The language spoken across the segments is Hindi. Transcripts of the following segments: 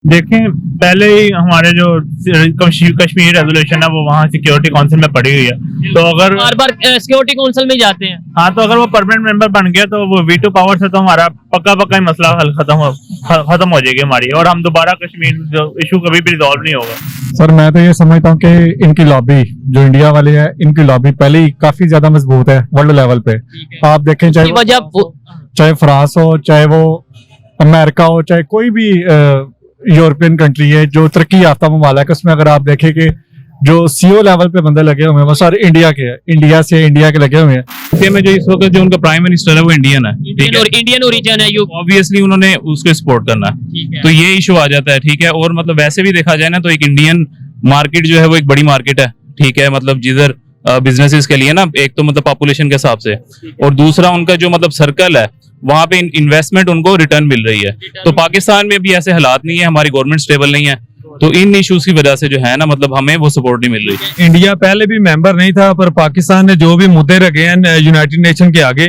देखें, पहले ही हमारे जो कश्मीर रेजोल्यूशन है वो वहाँ सिक्योरिटी काउंसिल में पड़ी हुई है, तो अगर बार बार सिक्योरिटी काउंसिल में जाते हैं। हाँ, तो अगर वो परमानेंट मेंबर बन गया तो वो वीटो पावर से तो हमारा पक्का ही मसला हल खत्म हो जाएगी हमारी, और हम दोबारा कश्मीर जो इशू कभी भी रिजॉल्व नहीं होगा। सर मैं तो ये समझता हूँ कि इनकी लॉबी जो इंडिया वाले है, इनकी लॉबी पहले ही काफी ज्यादा मजबूत है वर्ल्ड लेवल पे। आप देखें, चाहे फ्रांस हो, चाहे वो अमेरिका हो, चाहे कोई भी यूरोपियन कंट्री है जो तरक्की याफ्ता ममालिक है, उसमें अगर आप देखें कि जो सीओ लेवल पे बंदे लगे हुए हैं वो सारे इंडिया के हैं, इंडिया के लगे हुए हैं। इंडिया में जो इस वक्त जो उनका प्राइम मिनिस्टर है वो इंडियन है, ठीक है, इंडियन ओरिजिन है, यू ऑब्वियसली उन्होंने उसको सपोर्ट करना है, तो ये इशू आ जाता है, ठीक है। और मतलब वैसे भी देखा जाए ना तो एक इंडियन मार्केट जो है वो एक बड़ी मार्केट है, ठीक है, मतलब जिधर बिजनेसेस के लिए ना, एक तो मतलब पॉपुलेशन के हिसाब से, और दूसरा उनका जो मतलब सर्कल है वहां पे इन्वेस्टमेंट उनको रिटर्न मिल रही है। तो पाकिस्तान में भी ऐसे हालात नहीं है, हमारी गवर्नमेंट स्टेबल नहीं है, तो इन इश्यूज की वजह से जो है ना मतलब हमें वो सपोर्ट नहीं मिल रही। इंडिया पहले भी मेंबर नहीं था, पर पाकिस्तान ने जो भी मुद्दे रखे हैं यूनाइटेड नेशन के आगे,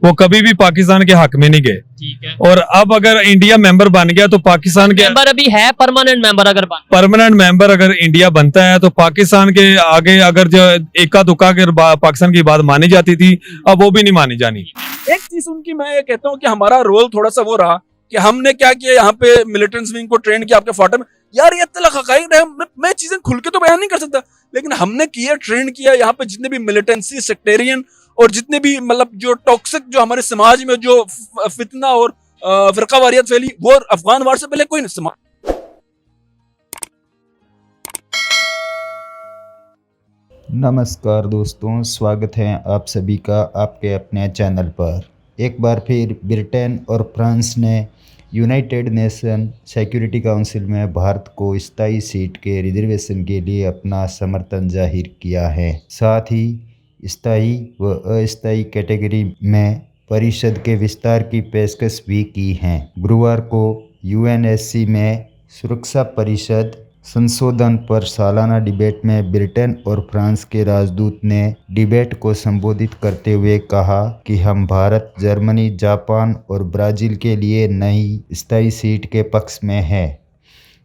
वो कभी भी पाकिस्तान के हक में नहीं गए। और अब अगर इंडिया मेंबर बन गया तो पाकिस्तान के मेंबर अभी है, परमानेंट मेंबर अगर इंडिया बनता है तो पाकिस्तान के आगे अगर जो इक्का दुक्का के पाकिस्तान की बात मानी जाती थी, अब वो भी नहीं मानी जानी। एक चीज उनकी मैं ये कहता हूँ कि हमारा रोल थोड़ा सा वो रहा कि हमने क्या किया, यहाँ पे मिलिटेंट्स विंग को ट्रेन किया आपके फाटक में। यार ये तलक हकाइक है, मैं चीजें खुल के तो बयान नहीं कर सकता, लेकिन हमने किया, ट्रेन किया यहाँ पे जितने भी मिलिटेंसी, सेक्टेरियन और जितने भी मतलब जो टॉक्सिक जो हमारे समाज में जो फितना और फिरकावारियत फैली, वो अफगान वार से पहले कोई नहीं समाज। नमस्कार दोस्तों, स्वागत है आप सभी का आपके अपने चैनल पर। एक बार फिर ब्रिटेन और फ्रांस ने यूनाइटेड नेशन सिक्योरिटी काउंसिल में भारत को स्थायी सीट के रिजर्वेशन के लिए अपना समर्थन जाहिर किया है। साथ ही स्थायी व अस्थायी कैटेगरी में परिषद के विस्तार की पेशकश भी की है। गुरुवार को यूएनएससी में सुरक्षा परिषद संशोधन पर सालाना डिबेट में ब्रिटेन और फ्रांस के राजदूत ने डिबेट को संबोधित करते हुए कहा कि हम भारत, जर्मनी, जापान और ब्राज़ील के लिए नई स्थायी सीट के पक्ष में हैं।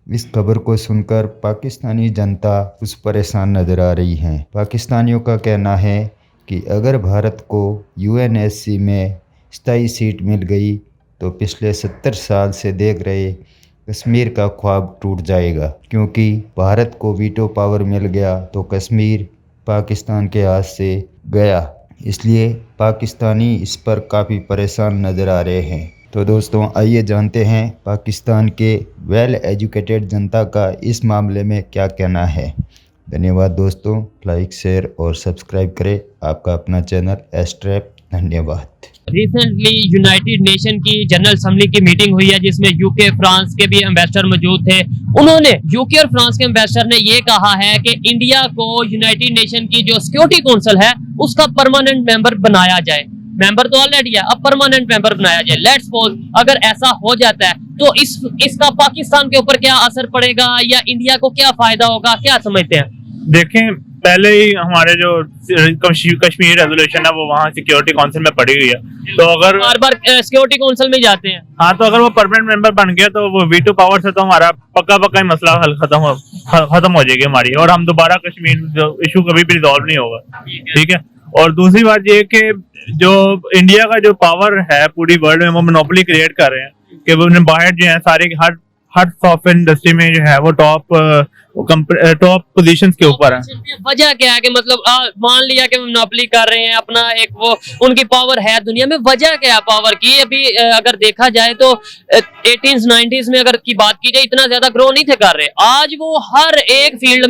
इस खबर को सुनकर पाकिस्तानी जनता कुछ परेशान नजर आ रही है। पाकिस्तानियों का कहना है कि अगर भारत को यूएनएससी में स्थायी सीट मिल गई तो पिछले 70 साल से देख रहे कश्मीर का ख्वाब टूट जाएगा, क्योंकि भारत को वीटो पावर मिल गया तो कश्मीर पाकिस्तान के हाथ से गया। इसलिए पाकिस्तानी इस पर काफ़ी परेशान नज़र आ रहे हैं। तो दोस्तों आइए जानते हैं पाकिस्तान के वेल एजुकेटेड जनता का इस मामले में क्या कहना है। धन्यवाद दोस्तों, लाइक, शेयर और सब्सक्राइब करें आपका अपना चैनल एस्ट्रैप। धन्यवाद। रिसेंटली यूनाइटेड नेशन की जनरल असेंबली की मीटिंग हुई है, जिसमें यूके, फ्रांस के भी एम्बेसडर मौजूद थे। उन्होंने, यूके और फ्रांस के एम्बेसडर ने ये कहा है कि इंडिया को यूनाइटेड नेशन की जो सिक्योरिटी काउंसिल है उसका परमानेंट मेंबर बनाया जाए। मेंबर तो ऑलरेडी है, अब परमानेंट मेंबर बनाया जाए। लेट्स सपोज अगर ऐसा हो जाता है तो इसका पाकिस्तान के ऊपर क्या असर पड़ेगा या इंडिया को क्या फायदा होगा, क्या समझते हैं? देखें, पहले ही हमारे जो कश्मीर रेजोल्यूशन है वो वहाँ सिक्योरिटी काउंसिल में पड़ी हुई है, तो अगर बार बार सिक्योरिटी काउंसिल में जाते हैं। हाँ, तो अगर वो परमानेंट मेंबर बन गया तो वो वीटो पावर से तो हमारा पक्का ही मसला हल खत्म हो जाएगी हमारी, और हम दोबारा कश्मीर जो इशू कभी भी रिजॉल्व नहीं होगा, ठीक है। और दूसरी बात ये कि जो इंडिया का जो पावर है पूरी वर्ल्ड में, वो मोनोपोली क्रिएट कर रहे हैं कि वो बाहर जो है सारे हर सॉफ्टवेयर इंडस्ट्री में जो है वो टॉप पोजीशंस के ऊपर है। वजह क्या है कि मतलब मान लिया कि मोनोपोली कर रहे हैं अपना, एक वो उनकी पावर है दुनिया में, वजह क्या है पावर की? अभी अगर देखा जाए तो 80s 90s में अगर की बात की जाए इतना ज्यादा ग्रो नहीं थे कर रहे। आज वो हर एक फील्ड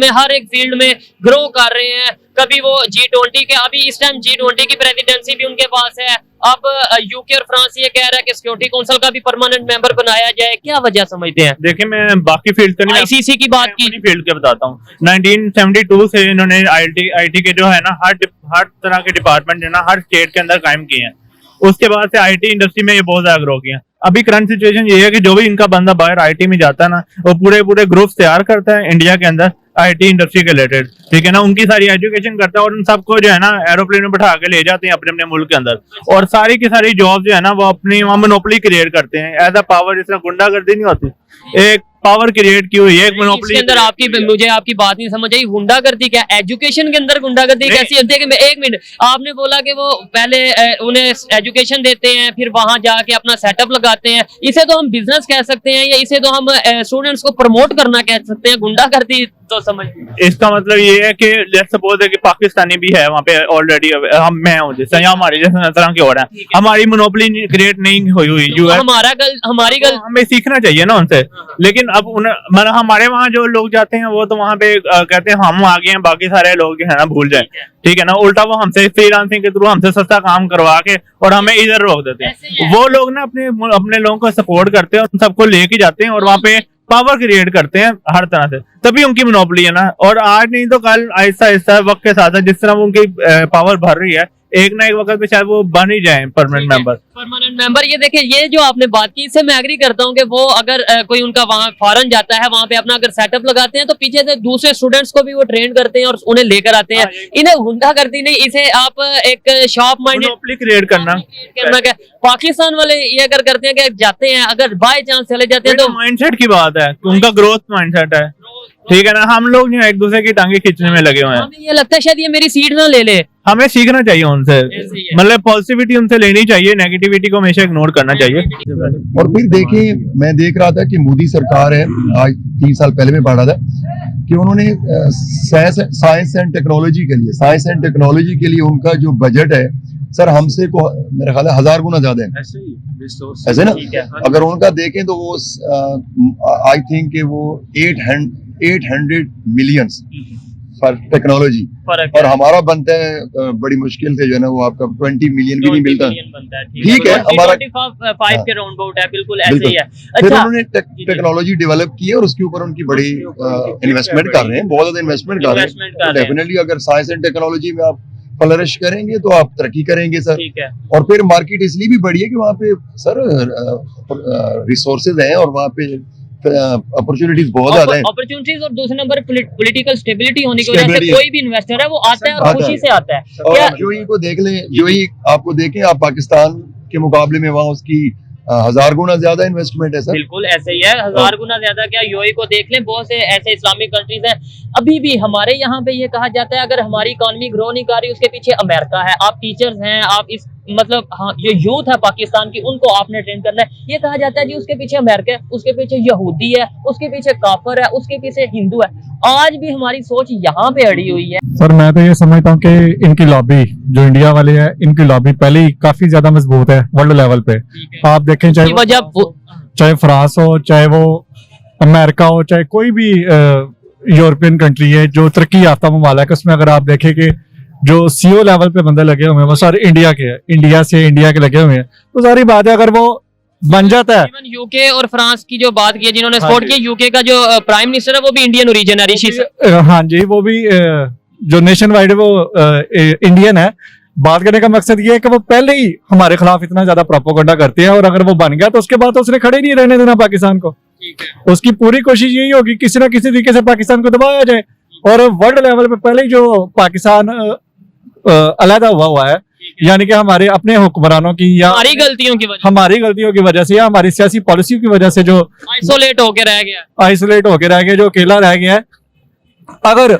में ग्रो कर रहे हैं। कभी वो G20 के, अभी इस टाइम G20 की प्रेसिडेंसी भी उनके पास है। अब यूके और फ्रांस ये कह रहा है कि सिक्योरिटी काउंसिल का भी परमानेंट मेंबर बनाया जाए। क्या वजह समझते हैं? देखिए, मैं बाकी फील्ड का नहीं, आईसीसी की बात की, फील्ड के बताता हूँ। 1972 से इन्होंने आईटी के जो है ना हर तरह के डिपार्टमेंट जो है ना हर स्टेट के अंदर कायम किए हैं। उसके बाद से आईटी इंडस्ट्री में ये बहुत ज्यादा ग्रो किया। अभी करंट सिचुएशन ये है कि जो भी इनका बंदा बाहर आईटी में जाता है ना, वो पूरे ग्रुप तैयार करता है इंडिया के अंदर आईटी इंडस्ट्री के रिलेटेड, ठीक है ना। उनकी सारी एजुकेशन करता है और उन सबको जो है ना एरोप्लेन में बैठा के ले जाते हैं अपने अपने मुल्क के अंदर, और सारी की सारी जॉब जो है ना वो अपनी वहाँ मोनोपोली क्रिएट करते हैं एज अ पावर। जिस तरह गुंडागर्दी नहीं होती, एक पावर क्रिएट की हुई है, एक इसके मोनोपोली। अंदर मुझे आपकी बात नहीं समझ आई, गुंडागर्दी क्या एजुकेशन के अंदर गुंडागर्दी कैसी होती है? कि एक मिनट, आपने बोला कि वो पहले उन्हें एजुकेशन देते हैं, फिर वहां जाके अपना सेटअप लगाते हैं, इसे तो हम बिजनेस कह सकते हैं, या इसे तो हम स्टूडेंट्स को प्रमोट करना कह सकते हैं। गुंडागर्दी तो समझ, इसका मतलब ये है कि लेट्स सपोज है कि पाकिस्तानी भी है वहाँ पे ऑलरेडी, हम मैं हूँ जैसे, या हमारी जैसे तरह की और है, हमारी मोनोपोली क्रिएट नहीं हुई हुई तो हमारी गल हमें सीखना चाहिए ना उनसे। लेकिन अब मतलब हमारे वहाँ जो लोग जाते हैं वो तो वहाँ पे कहते हैं हम आगे हैं, बाकी सारे लोग जो है ना भूल जाए, ठीक है ना। उल्टा वो हमसे फ्रीलांसिंग के थ्रू हमसे सस्ता काम करवा के और हमें इधर रोक देते हैं। वो लोग ना अपने लोगों को सपोर्ट करते हैं और सबको लेके जाते हैं और वहाँ पे पावर क्रिएट करते हैं हर तरह से, तभी उनकी मोनोपोली है ना। और आज नहीं तो कल आहिस्ता आहिस्ता वक्त के साथ जिस तरह वो उनकी पावर बढ़ रही है, एक ना एक वक्त पे शायद वो बन ही जाए परमानेंट मेंबर। ये देखिए, ये जो आपने बात की इससे मैं एग्री करता हूँ कि वो अगर कोई उनका वहाँ फॉरेन जाता है, वहाँ पे अपना अगर सेटअप लगाते हैं तो पीछे से दूसरे स्टूडेंट्स को भी वो ट्रेन करते हैं और उन्हें लेकर आते हैं। इन्हें गुंडागर्दी नहीं, इसे आप एक शॉप माइंडेड क्रिएट करना क्या। पाकिस्तान वाले ये अगर करते हैं कि जाते हैं, अगर बाय चांस चले जाते हैं तो माइंडसेट की बात है, उनका ग्रोथ माइंडसेट है, ठीक है ना। हम लोग जो एक दूसरे की टांगे खींचने में लगे हुए हैं। हमें ये लगता है शायद ये मेरी सीट ना ले ले। हमें सीखना चाहिए उनसे, मतलब पॉजिटिविटी उनसे लेनी चाहिए, नेगेटिविटी को हमेशा इग्नोर करना चाहिए। और फिर देखिए, मैं देख रहा था कि मोदी सरकार है, आज 3 साल पहले मैं पढ़ा था कि उन्होंने साइंस एंड टेक्नोलॉजी के लिए उनका जो बजट है सर, हमसे को मेरा ख्याल है 1000 गुना ज्यादा है, ऐसे ना। अगर उनका देखें तो वो आई थिंक कि वो 800 मिलियंस फॉर टेक्नोलॉजी, और हमारा बनता है बड़ी मुश्किल से जो है ना वो आपका 20 मिलियन भी नहीं मिलता। ठीक है, हमारा 5 के राउंड अबाउट है, बिल्कुल ऐसे ही है। फिर अच्छा, उन्होंने टेक्नोलॉजी डेवलप की है और उसके ऊपर उनकी बड़ी इन्वेस्टमेंट कर रहे हैं, बहुत ज्यादा इन्वेस्टमेंट कर रहे हैं। डेफिनेटली अगर साइंस एंड टेक्नोलॉजी में आप फ्लरिश करेंगे तो आप तरक्की करेंगे सर। और फिर मार्केट इसलिए भी बढ़ी है कि वहाँ पे सर रिसोर्सेज हैं और वहाँ पे अपॉर्चुनिटीज बहुत ज्यादा हैं। अपॉर्चुनिटीज और दूसरे नंबर पॉलिटिकल स्टेबिलिटी होने की वजह से कोई भी इन्वेस्टर है वो आता है और खुशी से आता है। और यूएई को देख लें, यूएई आपको देखें, आप पाकिस्तान के मुकाबले में वहाँ उसकी 1000 गुना ज्यादा इन्वेस्टमेंट है सर। बिल्कुल ऐसे ही है, 1000 गुना ज्यादा। क्या यूएई को देख लें, बहुत से ऐसे इस्लामिक कंट्रीज हैं। अभी भी हमारे यहाँ पे ये कहा जाता है अगर हमारी इकोनॉमी ग्रो नहीं कर रही उसके पीछे अमेरिका है। आप टीचर्स हैं, आप इस मतलब हाँ, ये यूथ है पाकिस्तान की, उनको आपने ट्रेन करना है। ये कहा जाता है जी उसके पीछे अमेरिका है, उसके पीछे यहूदी है, उसके पीछे काफर है, उसके पीछे हिंदू है। आज भी हमारी सोच यहाँ पे अड़ी हुई है। सर मैं तो ये समझता हूँ कि इनकी लॉबी जो इंडिया वाले हैं, इनकी लॉबी पहले ही काफी ज्यादा मजबूत है वर्ल्ड लेवल पे। आप देखें, चाहे फ्रांस हो, चाहे वो अमेरिका हो, चाहे कोई भी यूरोपियन कंट्री है जो तरक्की याफ्ता ममालिक है, उसमें अगर आप देखें कि जो सीओ लेवल पे बंदे लगे हुए हैं वो सारे इंडिया के हैं, इंडिया के लगे हुए हैं। तो सारी बात है, अगर वो बन जाता है। यूके और फ्रांस की जो बात की है, जिन्होंने सपोर्ट किया, यूके का जो प्राइम मिनिस्टर है वो भी इंडियन ओरिजिन है, ऋषि। हाँ जी, वो भी जो नेशन वाइड है वो इंडियन है। बात करने का मकसद ये है कि वो पहले ही हमारे खिलाफ इतना ज्यादा प्रोपेगेंडा करते हैं, और अगर वो बन गया तो उसके बाद तो उसने खड़े नहीं रहने देना पाकिस्तान को। उसकी पूरी कोशिश यही होगी किसी ना किसी तरीके से पाकिस्तान को दबाया जाए। और वर्ल्ड लेवल पे पहले ही जो पाकिस्तान अलहदा हुआ है, यानी कि हमारे अपने हुक्मरानों की या हमारी गलतियों की वजह से या हमारी सियासी पॉलिसी की वजह से जो आइसोलेट होके रह गया, जो अकेला रह गया है, अगर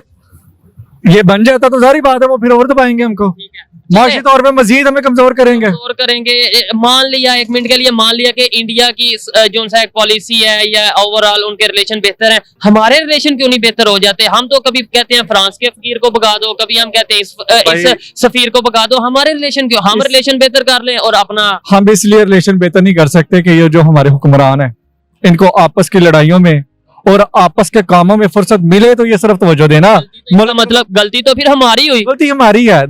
ये बन जाता तो सारी बात है वो फिर और दबाएंगे हमको, माशी तौर पे मजीद हमें कमजोर करेंगे। मान लिया, एक मिनट के लिए मान लिया कि इंडिया की जो सा एक पॉलिसी है या ओवरऑल उनके रिलेशन बेहतर है, हमारे रिलेशन क्यों नहीं बेहतर हो जाते? हम तो कभी कहते हैं फ्रांस के फकीर को भगा दो, कभी हम कहते हैं इस सफीर को भगा दो। हमारे रिलेशन क्यों, हम रिलेशन बेहतर कर लें और अपना। हम इसलिए रिलेशन बेहतर नहीं कर सकते कि ये जो हमारे हुक्मरान है इनको आपस की लड़ाइयों में और आपस के कामों में फुर्सत मिले तो ये सिर्फ तवज्जो देना। मतलब गलती तो फिर हमारी हुई, गलती हमारी है।